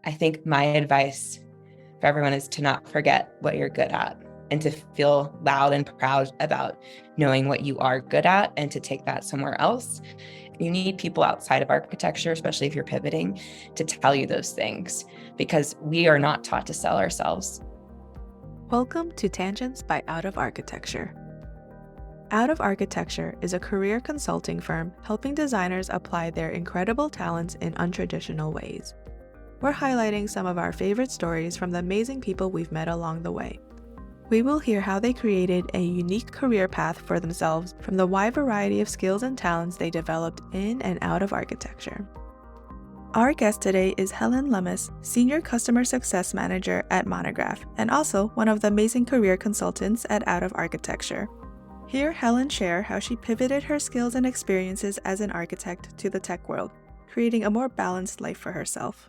I think my advice for everyone is to not forget what you're good at and to feel loud and proud about knowing what you are good at and to take that somewhere else. You need people outside of architecture, especially if you're pivoting, to tell you those things because we are not taught to sell ourselves. Welcome to Tangents by Out of Architecture. Out of Architecture is a career consulting firm helping designers apply their incredible talents in untraditional ways. We're highlighting some of our favorite stories from the amazing people we've met along the way. We will hear how they created a unique career path for themselves from the wide variety of skills and talents they developed in and out of architecture. Our guest today is Helen Lummis, Senior Customer Success Manager at Monograph, and also one of the amazing career consultants at Out of Architecture. Hear Helen share how she pivoted her skills and experiences as an architect to the tech world, creating a more balanced life for herself.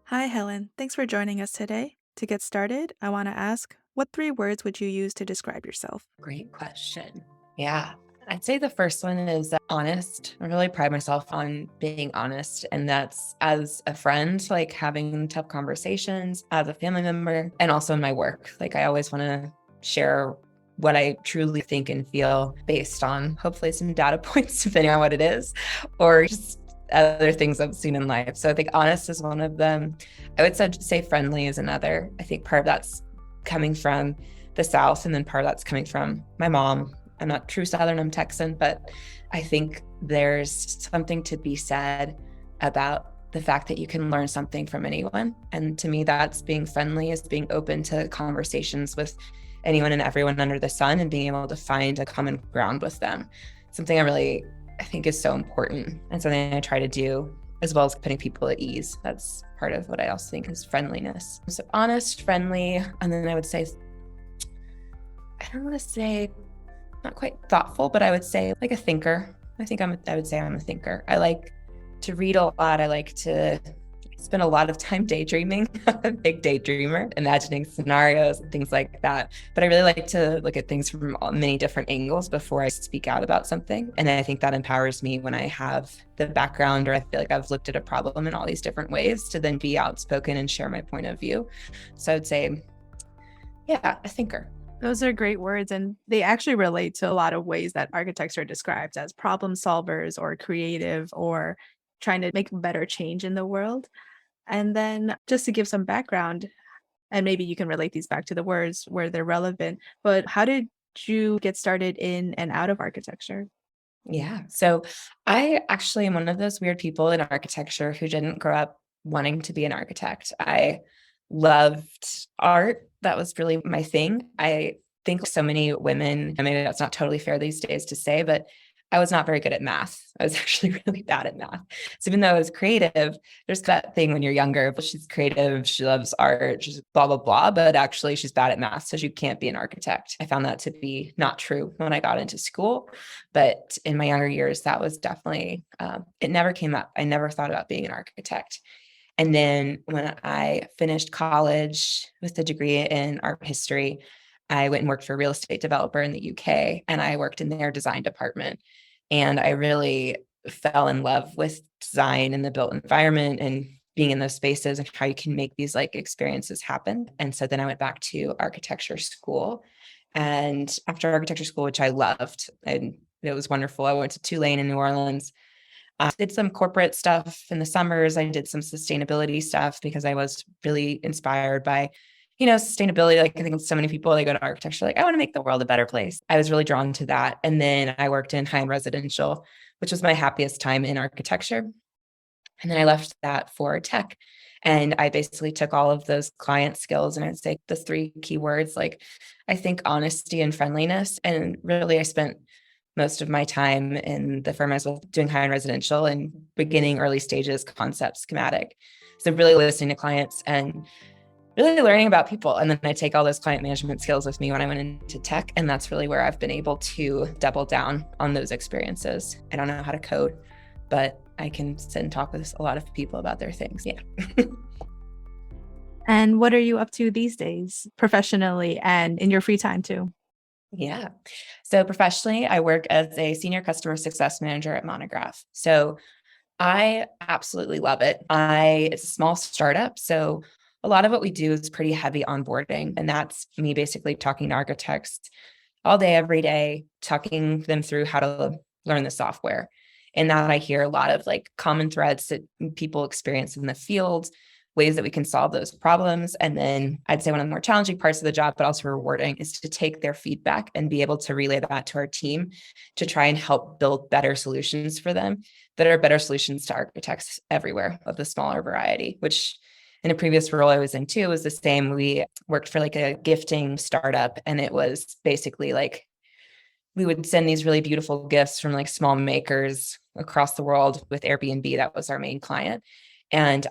Hi, Helen. Thanks for joining us today. To get started, I want to ask, what 3 words would you use to describe yourself? Great question. Yeah. I'd say the first one is honest. I really pride myself on being honest. And that's as a friend, like having tough conversations, as a family member, and also in my work. Like I always want to share what I truly think and feel based on hopefully some data points, depending on what it is, or just other things I've seen in life. So I think honest is one of them. I would say friendly is another. I think part of that's coming from the South, and then part of that's coming from my mom. I'm not true Southern, I'm Texan, but I think there's something to be said about the fact that you can learn something from anyone. And to me, that's being friendly, is being open to conversations with anyone and everyone under the sun and being able to find a common ground with them. Something I think is so important and something I try to do, as well as putting people at ease. That's part of what I also think is friendliness. So honest, friendly, and then I would say, I don't want to say not quite thoughtful, but I would say like a thinker. I would say I'm a thinker. I like to read a lot. I like to spend a lot of time daydreaming. I'm a big daydreamer, imagining scenarios and things like that. But I really like to look at things from many different angles before I speak out about something. And I think that empowers me when I have the background, or I feel like I've looked at a problem in all these different ways, to then be outspoken and share my point of view. So I would say, yeah, a thinker. Those are great words, and they actually relate to a lot of ways that architects are described as problem solvers or creative or trying to make better change in the world. And then just to give some background, and maybe you can relate these back to the words where they're relevant, but how did you get started in and out of architecture? Yeah. So I actually am one of those weird people in architecture who didn't grow up wanting to be an architect. I loved art. That was really my thing. I think so many women, I mean, that's not totally fair these days to say, but I was not very good at math. I was actually really bad at math. So even though I was creative, there's that thing when you're younger, but she's creative, she loves art, she's blah, blah, blah, but actually she's bad at math, so she can't be an architect. I found that to be not true when I got into school, but in my younger years, that was definitely, it never came up. I never thought about being an architect. And then when I finished college with a degree in art history, I went and worked for a real estate developer in the UK, and I worked in their design department. And I really fell in love with design and the built environment and being in those spaces and how you can make these like experiences happen. And so then I went back to architecture school. And after architecture school, which I loved, and it was wonderful, I went to Tulane in New Orleans. I did some corporate stuff in the summers. I did some sustainability stuff because I was really inspired by, sustainability. Like I think so many people, they go to architecture, like, I want to make the world a better place. I was really drawn to that. And then I worked in high-end residential, which was my happiest time in architecture. And then I left that for tech. And I basically took all of those client skills, and I'd say the 3 key words, like I think honesty and friendliness. And really I spent most of my time in the firm I was doing high-end residential and beginning early stages concept schematic. So really listening to clients and really learning about people. And then I take all those client management skills with me when I went into tech. And that's really where I've been able to double down on those experiences. I don't know how to code, but I can sit and talk with a lot of people about their things. Yeah. And what are you up to these days, professionally and in your free time too? Yeah. So professionally, I work as a senior customer success manager at Monograph. So I absolutely love it. It's a small startup, so a lot of what we do is pretty heavy onboarding, and that's me basically talking to architects all day, every day, talking them through how to learn the software. And that I hear a lot of like common threads that people experience in the field, ways that we can solve those problems. And then I'd say one of the more challenging parts of the job, but also rewarding, is to take their feedback and be able to relay that to our team to try and help build better solutions for them that are better solutions to architects everywhere of the smaller variety, which in a previous role I was in too was the same. We worked for like a gifting startup, and it was basically like we would send these really beautiful gifts from like small makers across the world with Airbnb. That was our main client. And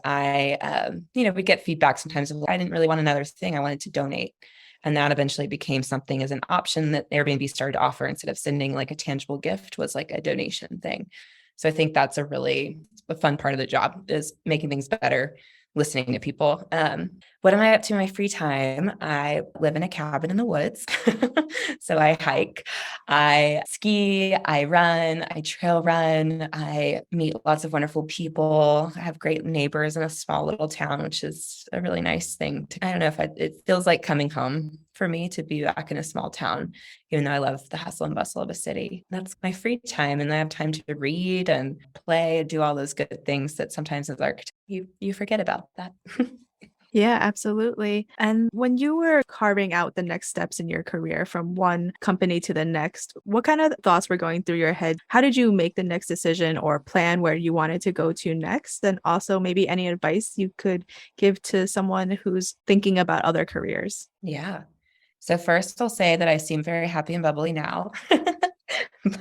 we get feedback sometimes of, I didn't really want another thing. I wanted to donate. And that eventually became something as an option that Airbnb started to offer instead of sending like a tangible gift, was like a donation thing. So I think that's a fun part of the job, is making things better, listening to people. What am I up to in my free time? I live in a cabin in the woods. So I hike, I ski, I run, I trail run, I meet lots of wonderful people. I have great neighbors in a small little town, which is a really nice thing. I don't know if it feels like coming home for me to be back in a small town, even though I love the hustle and bustle of a city. That's my free time. And I have time to read and play and do all those good things that sometimes as architect, you forget about that. Yeah, absolutely. And when you were carving out the next steps in your career from one company to the next, what kind of thoughts were going through your head? How did you make the next decision or plan where you wanted to go to next? And also, maybe any advice you could give to someone who's thinking about other careers? Yeah. So first I'll say that I seem very happy and bubbly now.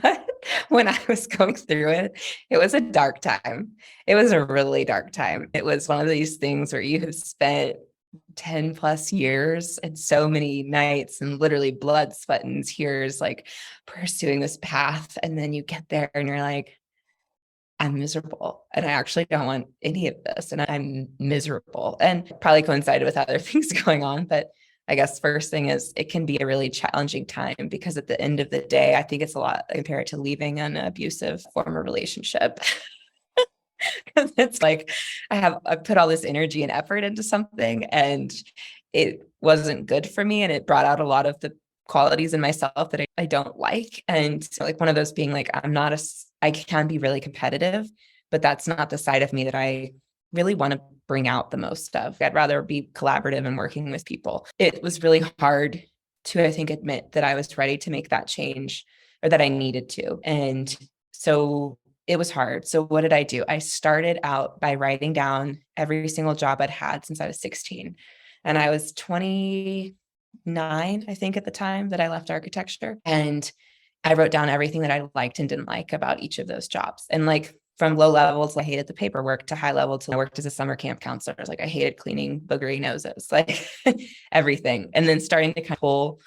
But when I was going through it, it was a dark time. It was a really dark time. It was one of these things where you have spent 10 plus years and so many nights and literally blood, sweat, and tears, like pursuing this path. And then you get there and you're like, I'm miserable and I actually don't want any of this. And I'm miserable, and probably coincided with other things going on. But I guess first thing is it can be a really challenging time, because at the end of the day, I think it's a lot compared to leaving an abusive former relationship. Because it's like I put all this energy and effort into something and it wasn't good for me. And it brought out a lot of the qualities in myself that I don't like. And so like one of those being like, I can be really competitive, but that's not the side of me that I really want to bring out the most of. I'd rather be collaborative and working with people. It was really hard to, I think, admit that I was ready to make that change, or that I needed to. And so it was hard. So what did I do? I started out by writing down every single job I'd had since I was 16. And I was 29, I think, at the time that I left architecture. And I wrote down everything that I liked and didn't like about each of those jobs. And like from low levels, I hated the paperwork, to high level, to I worked as a summer camp counselor. Like I hated cleaning boogery noses, like everything. And then starting to kind of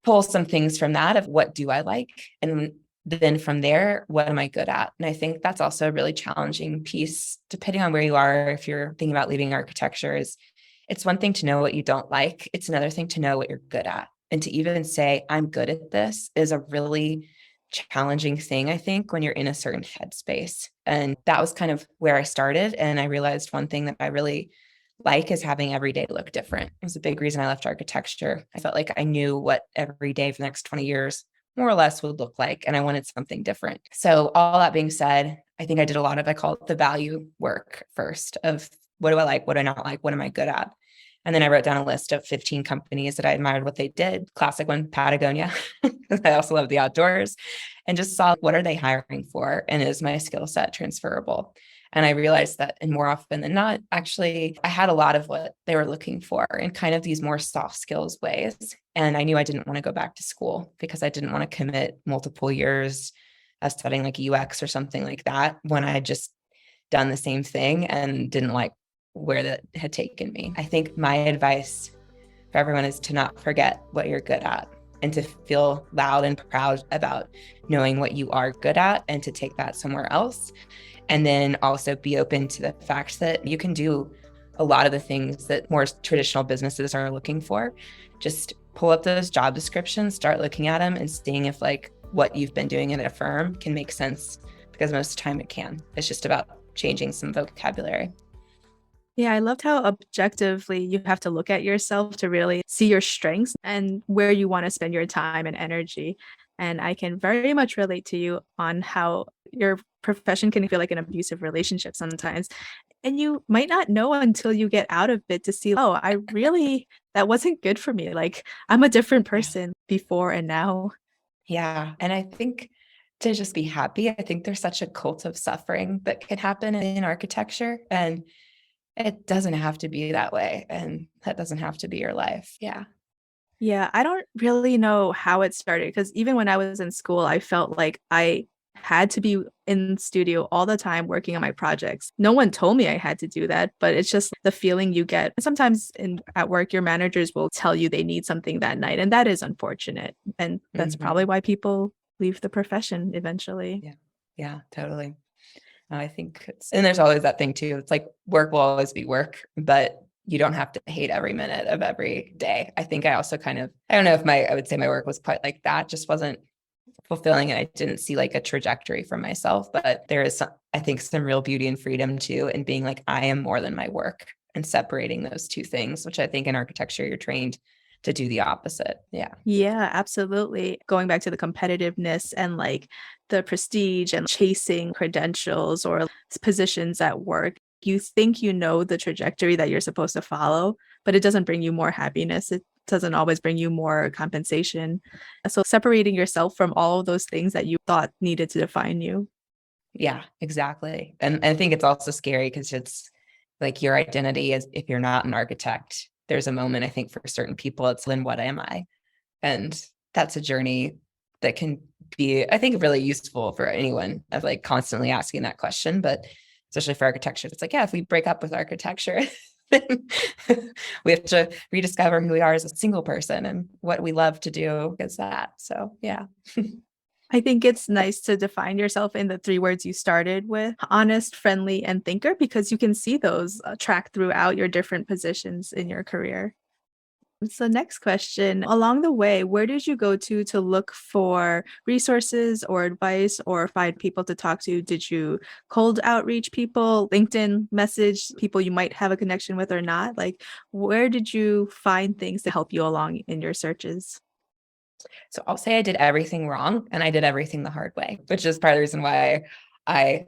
pull some things from that of what do I like? And then from there, what am I good at? And I think that's also a really challenging piece, depending on where you are. If you're thinking about leaving architecture, is it's one thing to know what you don't like. It's another thing to know what you're good at. And to even say, I'm good at this, is a really challenging thing, I think, when you're in a certain headspace. And that was kind of where I started. And I realized one thing that I really like is having every day look different. It was a big reason I left architecture. I felt like I knew what every day for the next 20 years more or less would look like, and I wanted something different. So all that being said, I think I did a lot of, I call it the value work first, of what do I like? What do I not like? What am I good at? And then I wrote down a list of 15 companies that I admired what they did. Classic one, Patagonia. I also love the outdoors, and just saw, what are they hiring for? And is my skill set transferable? And I realized that, and more often than not, actually, I had a lot of what they were looking for in kind of these more soft skills ways. And I knew I didn't want to go back to school, because I didn't want to commit multiple years of studying like UX or something like that, when I had just done the same thing and didn't like where that had taken me. I think my advice for everyone is to not forget what you're good at, and to feel loud and proud about knowing what you are good at, and to take that somewhere else. And then also be open to the fact that you can do a lot of the things that more traditional businesses are looking for. Just pull up those job descriptions, start looking at them and seeing if like what you've been doing at a firm can make sense because most of the time it can. It's just about changing some vocabulary. Yeah, I loved how objectively you have to look at yourself to really see your strengths and where you want to spend your time and energy. And I can very much relate to you on how your profession can feel like an abusive relationship sometimes. And you might not know until you get out of it to see, oh, that wasn't good for me. Like, I'm a different Yeah. person before and now. Yeah. And I think to just be happy, I think there's such a cult of suffering that can happen in architecture. And it doesn't have to be that way. And that doesn't have to be your life. Yeah. Yeah, I don't really know how it started because even when I was in school, I felt like I had to be in studio all the time working on my projects. No one told me I had to do that, but it's just the feeling you get. Sometimes at work, your managers will tell you they need something that night, and that is unfortunate. And that's probably why people leave the profession eventually. Yeah. Yeah, totally. I think and there's always that thing too. It's like work will always be work, but you don't have to hate every minute of every day. I think I also I don't know if I would say my work was quite like that, just wasn't fulfilling and I didn't see like a trajectory for myself, but there is I think some real beauty and freedom too in being like, I am more than my work and separating those two things, which I think in architecture, you're trained to do the opposite. Yeah. Yeah, absolutely. Going back to the competitiveness and like the prestige and chasing credentials or positions at work, you think you know the trajectory that you're supposed to follow, but it doesn't bring you more happiness. It doesn't always bring you more compensation. So separating yourself from all of those things that you thought needed to define you. Yeah, exactly. And I think it's also scary because it's like your identity is if you're not an architect, there's a moment I think for certain people, it's then what am I? And that's a journey that can be, I think, really useful for anyone of like constantly asking that question. But especially for architecture, it's like, yeah, if we break up with architecture, then we have to rediscover who we are as a single person and what we love to do is that. So yeah. I think it's nice to define yourself in the three words you started with: honest, friendly, and thinker, because you can see those track throughout your different positions in your career. So, next question. Along the way, where did you go to look for resources or advice or find people to talk to? Did you cold outreach people, LinkedIn message people you might have a connection with or not? Like, where did you find things to help you along in your searches? So I'll say I did everything wrong and I did everything the hard way, which is part of the reason why I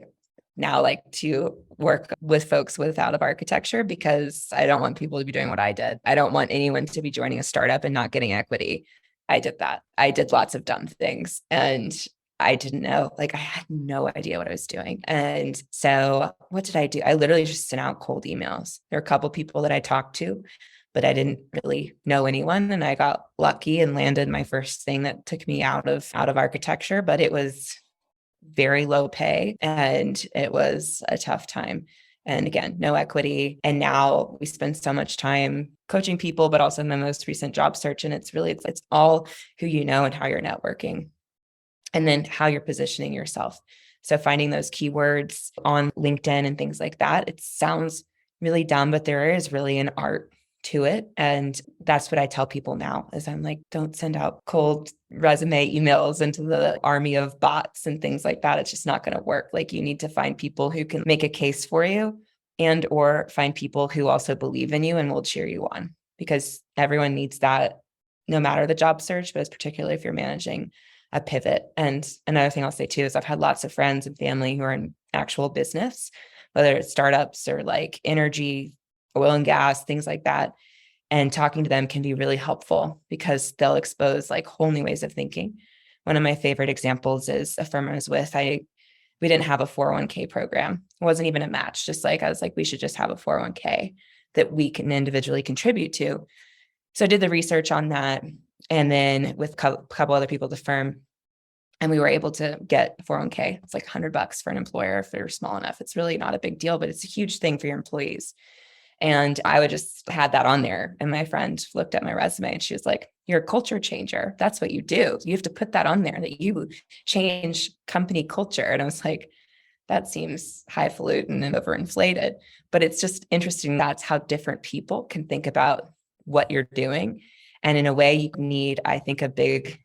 now like to work with folks with out of architecture because I don't want people to be doing what I did. I don't want anyone to be joining a startup and not getting equity. I did that. I did lots of dumb things and I didn't know, like I had no idea what I was doing. And so what did I do? I literally just sent out cold emails. There are a couple people that I talked to, but I didn't really know anyone. And I got lucky and landed my first thing that took me out of architecture, but it was very low pay and it was a tough time. And again, no equity. And now we spend so much time coaching people, but also in my most recent job search. And it's all who you know and how you're networking and then how you're positioning yourself. So finding those keywords on LinkedIn and things like that, it sounds really dumb, but there is really an art to it. And that's what I tell people now is I'm like, don't send out cold resume emails into the army of bots and things like that. It's just not going to work. Like you need to find people who can make a case for you and or find people who also believe in you and will cheer you on because everyone needs that no matter the job search, but it's particularly if you're managing a pivot. And another thing I'll say too is I've had lots of friends and family who are in actual business, whether it's startups or like energy, oil and gas, things like that. And talking to them can be really helpful because they'll expose like whole new ways of thinking. One of my favorite examples is a firm I was with. We didn't have a 401k program. It wasn't even a match. Just like I was like, we should just have a 401k that we can individually contribute to. So I did the research on that. And then with a couple other people at the firm, and we were able to get a 401k. It's like $100 for an employer if they're small enough. It's really not a big deal, but it's a huge thing for your employees. And I would just had that on there. And my friend looked at my resume and she was like, you're a culture changer. That's what you do. You have to put that on there that you change company culture. And I was like, that seems highfalutin and overinflated. But it's just interesting. That's how different people can think about what you're doing. And in a way, you need, I think, a big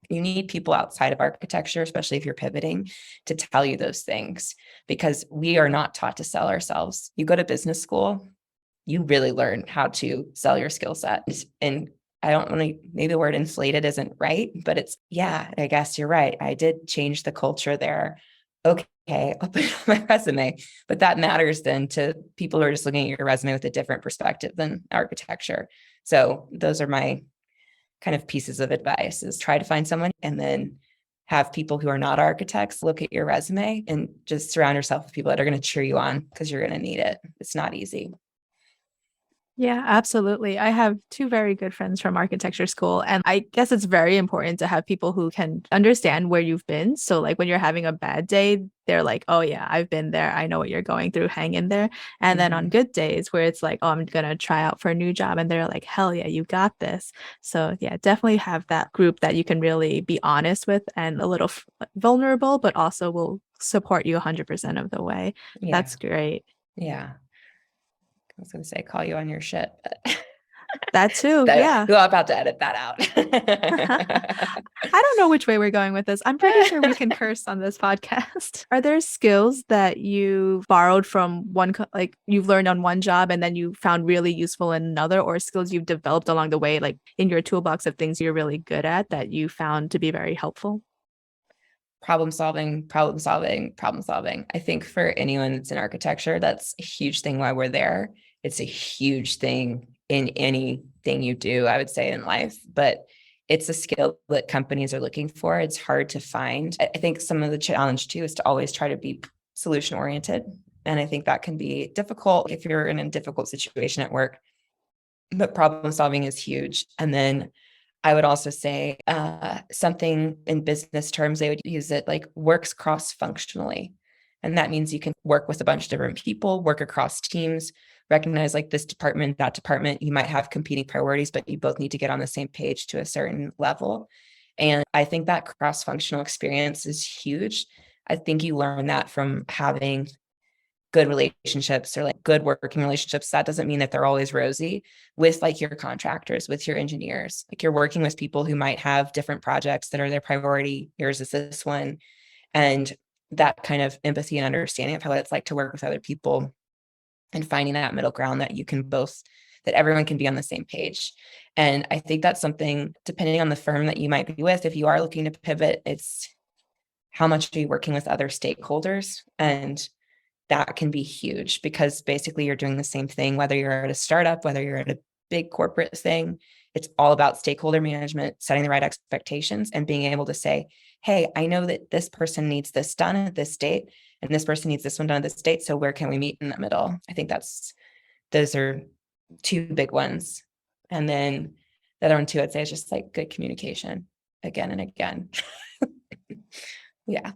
You need people outside of architecture, especially if you're pivoting, to tell you those things, because we are not taught to sell ourselves. You go to business school, you really learn how to sell your skill set. And I don't want to, maybe the word inflated isn't right, but it's, yeah, I guess you're right. I did change the culture there. Okay, I'll put it on my resume, but that matters then to people who are just looking at your resume with a different perspective than architecture. So those are my kind of pieces of advice: is try to find someone, and then have people who are not architects look at your resume, and just surround yourself with people that are going to cheer you on, because you're going to need it. It's not easy. Yeah, absolutely. I have two very good friends from architecture school, and I guess it's very important to have people who can understand where you've been. So, like when you're having a bad day, they're like, "Oh yeah, I've been there. I know what you're going through. Hang in there." And then on Mhm. good days where it's like, "Oh, I'm gonna try out for a new job," and they're like, "Hell yeah, you got this." So yeah, definitely have that group that you can really be honest with and a little vulnerable, but also will support you 100% of the way. Yeah. That's great. Yeah. I was going to say, call you on your shit, but That too. Yeah. we're about to edit that I out. don't know which way we're going with this. I'm pretty sure we can curse on this podcast. Are there skills that you borrowed from like you've learned on one job and then you found really useful in another, or skills you've developed along the way, like in your toolbox of things you're really good at that you found to be very helpful? Problem solving, problem solving, problem solving. I think for anyone that's in architecture, that's a huge thing why we're there. It's a huge thing in anything you do, I would say, in life, but it's a skill that companies are looking for. It's hard to find. I think some of the challenge too is to always try to be solution oriented. And I think that can be difficult if you're in a difficult situation at work, but problem solving is huge. And then I would also say something in business terms, they would use it like works cross functionally. And that means you can work with a bunch of different people, work across teams, recognize like this department, that department, you might have competing priorities, but you both need to get on the same page to a certain level. And I think that cross functional experience is huge. I think you learn that from having good relationships, or like good working relationships. That doesn't mean that they're always rosy, with like your contractors, with your engineers. Like you're working with people who might have different projects that are their priority. Yours is this one. And that kind of empathy and understanding of how it's like to work with other people, and finding that middle ground that you can both, that everyone can be on the same page. And I think that's something, depending on the firm that you might be with, if you are looking to pivot, it's how much are you working with other stakeholders. And that can be huge, because basically you're doing the same thing, whether you're at a startup, whether you're at a big corporate thing. It's all about stakeholder management, setting the right expectations, and being able to say, hey, I know that this person needs this done at this date, and this person needs this one done at this date. So where can we meet in the middle? I think those are two big ones. And then the other one too, I'd say, is just like good communication again and again. Yeah.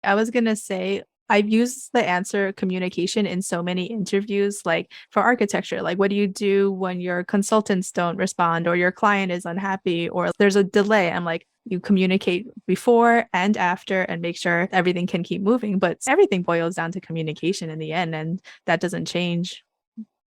I was going to say, I've used the answer communication in so many interviews, like for architecture. Like, what do you do when your consultants don't respond, or your client is unhappy, or there's a delay? I'm like, you communicate before and after and make sure everything can keep moving. But everything boils down to communication in the end, and that doesn't change.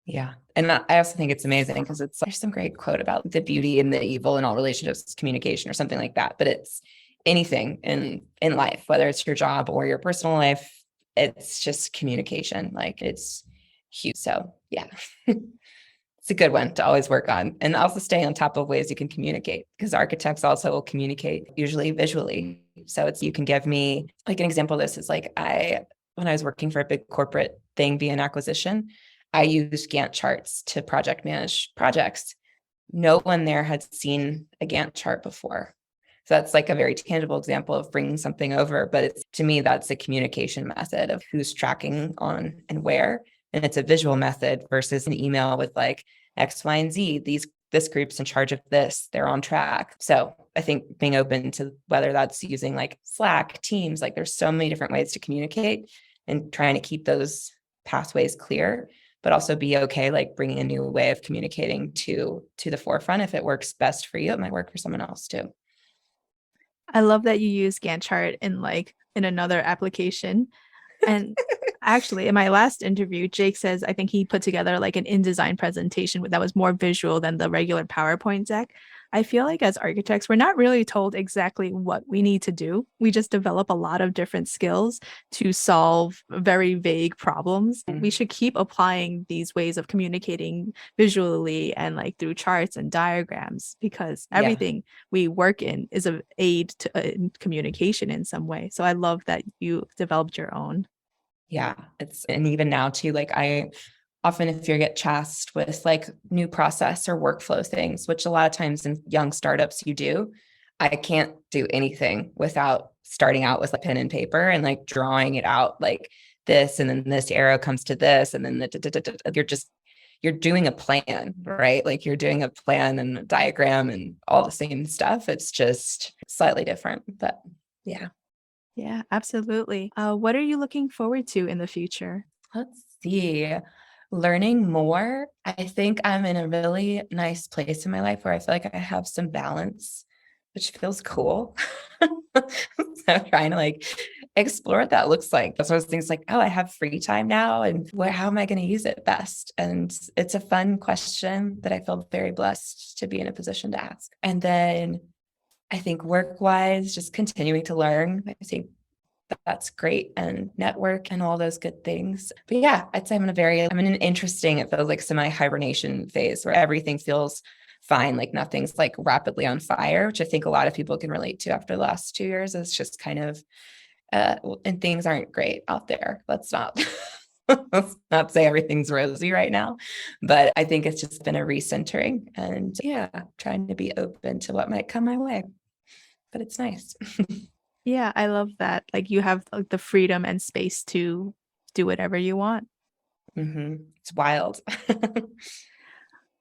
Yeah. And I also think it's amazing, because there's some great quote about the beauty and the evil in all relationships, communication or something like that. But it's anything in life, whether it's your job or your personal life, it's just communication. Like it's huge. So yeah. It's a good one to always work on, and also stay on top of ways you can communicate, because architects also will communicate usually visually. So you can give me like an example of this is like when I was working for a big corporate thing via an acquisition, I used Gantt charts to project manage projects. No one there had seen a Gantt chart before. So that's like a very tangible example of bringing something over. But to me, that's a communication method of who's tracking on and where. And it's a visual method versus an email with like X, Y, and Z. This group's in charge of this. They're on track. So I think being open to whether that's using like Slack, Teams, like there's so many different ways to communicate, and trying to keep those pathways clear, but also be okay, like bringing a new way of communicating to the forefront. If it works best for you, it might work for someone else too. I love that you use Gantt chart in another application. And actually, in my last interview, Jake says I think he put together like an InDesign presentation that was more visual than the regular PowerPoint deck. I feel like as architects, we're not really told exactly what we need to do. We just develop a lot of different skills to solve very vague problems. We should keep applying these ways of communicating visually and like through charts and diagrams, because Yeah. everything we work in is an aid to communication in some way. So I love that you developed your own. Yeah. And even now too, like I often, if you get tasked with like new process or workflow things, which a lot of times in young startups you do, I can't do anything without starting out with a pen and paper and like drawing it out like this, and then this arrow comes to this, and then you're doing a plan, right? Like you're doing a plan and a diagram and all the same stuff. It's just slightly different, but yeah. Yeah, absolutely. What are you looking forward to in the future? Let's see. Learning more. I think I'm in a really nice place in my life where I feel like I have some balance, which feels cool. So I'm trying to like explore what that looks like. That's one of those things like, oh, I have free time now, and how am I going to use it best? And it's a fun question that I feel very blessed to be in a position to ask. And then I think work-wise, just continuing to learn. I think that's great, and network and all those good things. But yeah, I'd say I'm in an interesting, it feels like semi-hibernation phase where everything feels fine, like nothing's like rapidly on fire, which I think a lot of people can relate to after the last 2 years. It's just kind of, and things aren't great out there. Let's not say everything's rosy right now, but I think it's just been a recentering, and yeah, trying to be open to what might come my way. But it's nice. Yeah, I love that. Like you have like the freedom and space to do whatever you want. It's wild.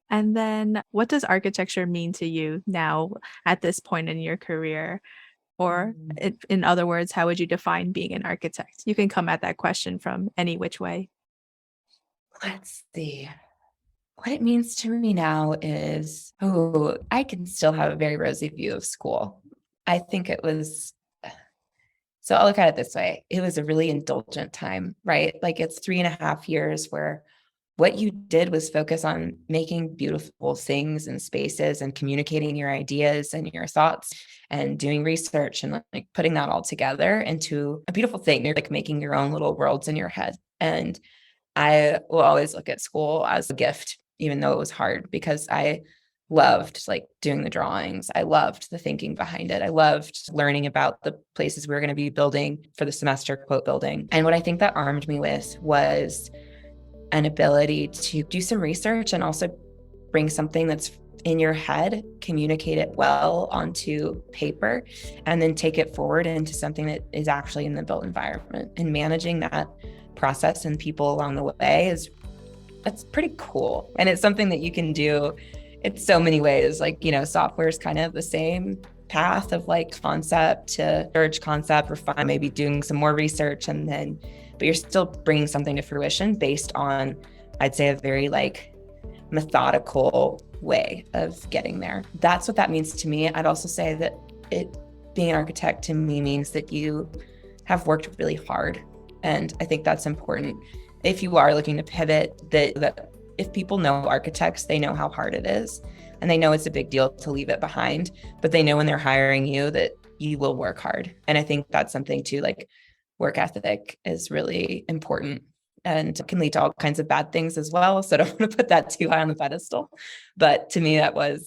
And then what does architecture mean to you now at this point in your career? Or in other words, how would you define being an architect? You can come at that question from any which way. Let's see. What it means to me now is, oh, I can still have a very rosy view of school. I think it was, so I'll look at it this way. It was a really indulgent time, right? Like it's 3.5 years where what you did was focus on making beautiful things and spaces and communicating your ideas and your thoughts and doing research and like putting that all together into a beautiful thing. You're like making your own little worlds in your head. And I will always look at school as a gift, even though it was hard, because I loved like doing the drawings. I loved the thinking behind it. I loved learning about the places we were going to be building for the semester, quote building. And what I think that armed me with was an ability to do some research and also bring something that's in your head, communicate it well onto paper, and then take it forward into something that is actually in the built environment. And managing that process and people along the way that's pretty cool. And it's something that you can do in so many ways. Like, software is kind of the same path of like concept to urge concept, refine, maybe doing some more research, but you're still bringing something to fruition based on, I'd say, a very like methodical way of getting there. That's what that means to me. I'd also say that being an architect to me means that you have worked really hard. And I think that's important. If you are looking to pivot, that if people know architects, they know how hard it is. And they know it's a big deal to leave it behind, but they know when they're hiring you that you will work hard. And I think that's something too, like work ethic is really important and can lead to all kinds of bad things as well. So I don't want to put that too high on the pedestal. But to me, I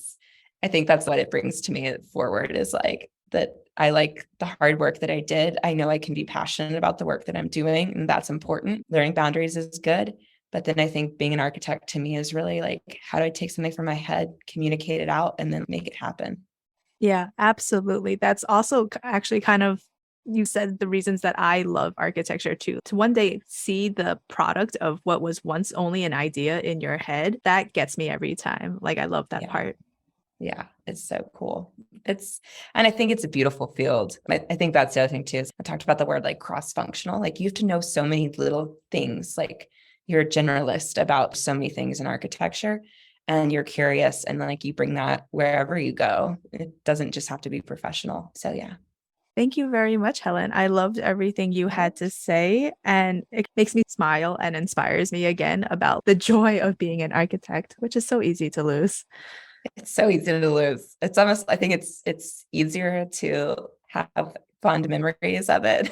think that's what it brings to me forward, is like that I like the hard work that I did. I know I can be passionate about the work that I'm doing, and that's important. Learning boundaries is good. But then I think being an architect to me is really like, how do I take something from my head, communicate it out, and then make it happen? Yeah, absolutely. That's also actually kind of, you said the reasons that I love architecture too. To one day see the product of what was once only an idea in your head, that gets me every time. Like, I love that part. Yeah, it's so cool. And I think it's a beautiful field. I think that's the other thing too, is I talked about the word like cross-functional. Like you have to know so many little things. Like you're a generalist about so many things in architecture, and you're curious, and like you bring that wherever you go. It doesn't just have to be professional. So yeah. Thank you very much, Helen. I loved everything you had to say, and it makes me smile and inspires me again about the joy of being an architect, which is so easy to lose. It's so easy to lose. It's almost, I think it's easier to have fond memories of it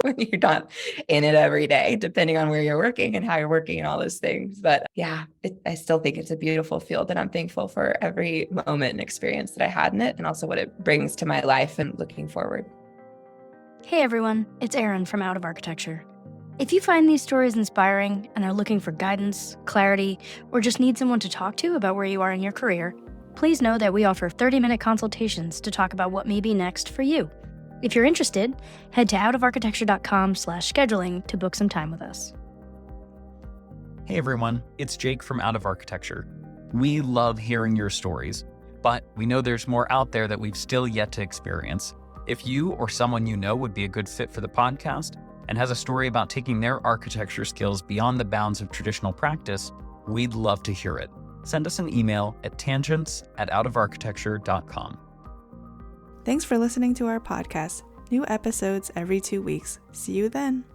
when you're not in it every day, depending on where you're working and how you're working and all those things. But yeah, I still think it's a beautiful field, and I'm thankful for every moment and experience that I had in it, and also what it brings to my life and looking forward. Hey everyone, it's Erin from Out of Architecture. If you find these stories inspiring and are looking for guidance, clarity, or just need someone to talk to about where you are in your career, please know that we offer 30-minute consultations to talk about what may be next for you. If you're interested, head to outofarchitecture.com/scheduling to book some time with us. Hey everyone, it's Jake from Out of Architecture. We love hearing your stories, but we know there's more out there that we've still yet to experience. If you or someone you know would be a good fit for the podcast and has a story about taking their architecture skills beyond the bounds of traditional practice, we'd love to hear it. Send us an email at tangents@outofarchitecture.com. Thanks for listening to our podcast. New episodes every 2 weeks. See you then.